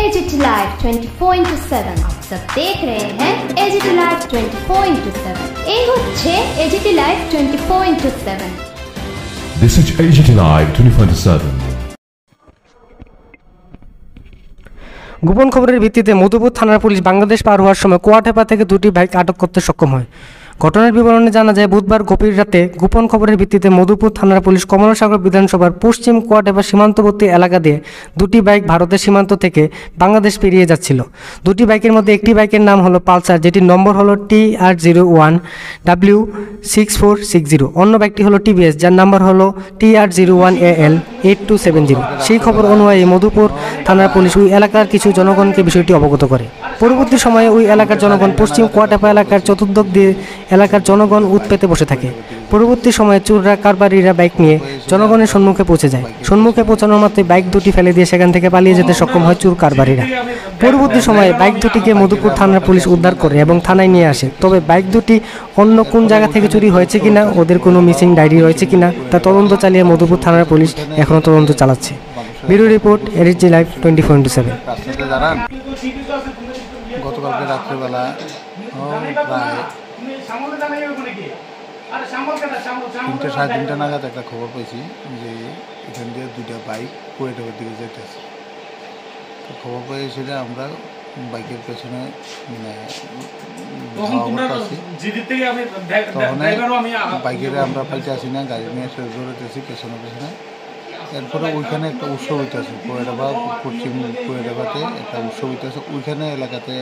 AGT Live 24/7 आप सब देख रहे हैं AGT Live 24/7 ये হচ্ছে AGT Live 24/7 This is AGT Live 24/7 গোপন খবরের ভিত্তিতে মধুপুর থানার পুলিশ বাংলাদেশ পার হওয়ার সময় কোয়াটেপা থেকে দুটি বাইক আটক করতে সক্ষম হয়। ঘটনার বিবরণে জানা যায়, বুধবার গভীর রাতে গোপন খবরের ভিত্তিতে মধুপুর থানার পুলিশ কমলাসাগর বিধানসভার পশ্চিম কোয়াটেপা সীমান্তবর্তী এলাকা দিয়ে দুটি বাইক ভারতের সীমান্ত থেকে বাংলাদেশ পেরিয়ে যাচ্ছিল। দুটি বাইকের মধ্যে একটি বাইকের নাম হলো পালসার, যেটির নম্বর হলো TR01W6460। অন্য বাইকটি হলো টিভিএস, যার নাম্বার হলো TR01AL8270। সেই খবর অনুযায়ী মধুপুর থানার পুলিশ ওই এলাকার কিছু জনগণকে বিষয়টি অবগত করে। পরবর্তী সময়ে ওই এলাকার জনগণ পশ্চিম কোয়াটেপা এলাকার চতুর্দিক দিয়ে এলাকার জনগণ উৎপেতে বসে থাকে। পরবর্তী সময়ে চোররা কারবারিরা বাইক নিয়ে জনগণের সম্মুখে পৌঁছে যায়। সম্মুখে পৌঁছানোর মাত্রই বাইক দুটি ফেলে দিয়ে সেখান থেকে পালিয়ে যেতে সক্ষম হয় চোর কারবারিরা। পরবর্তী সময়ে বাইক দুটিকে মধুপুর থানার পুলিশ উদ্ধার করে এবং থানায় নিয়ে আসে। তবে বাইক দুটি অন্য কোন জায়গা থেকে চুরি হয়েছে কিনা, ওদের কোনো মিসিং ডায়েরি রয়েছে কিনা তা তদন্ত চালিয়ে মধুপুর থানার পুলিশ এখনও তদন্ত চালাচ্ছে। Bureau report, AGT Live 24/7। গতকালকে রাত্রেবেলা প্রায় 3:30 নাগাদ একটা খবর পেয়েছি যে এখান দিয়ে দুইটা বাইক কোয়েটাবের দিকে যেতেছে। তো খবর পেয়ে সেটা আমরা বাইকের পেছনে তখন বাইকের আমরা পাইতে আসি না, গাড়ি নিয়ে দৌড়াতেছি পেছনে পেছনে। এরপরে ওইখানে একটা উৎসব হইতেছে, কোয়েটাবা পশ্চিম কোয়েটাবাতে একটা উৎসব হইতেছে। ওইখানে এলাকাতে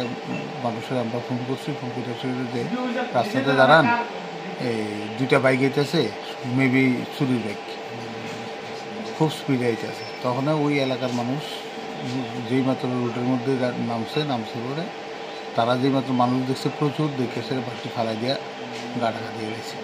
মানুষের আমরা ফোন করছি যে রাস্তাতে দাঁড়ান, এই দুইটা বাইক আইতেছে, মেবি চুরির বাইক, খুব স্পিডে আইতেছে। তখন ওই এলাকার মানুষ যেই মাত্র রোডের মধ্যে নামছে পরে তারা যেই মাত্র মানুষ দেখছে প্রচুর, দেখে সে বাইকটি ফালাই দিয়া গা ঢাকা দিয়ে গেছে।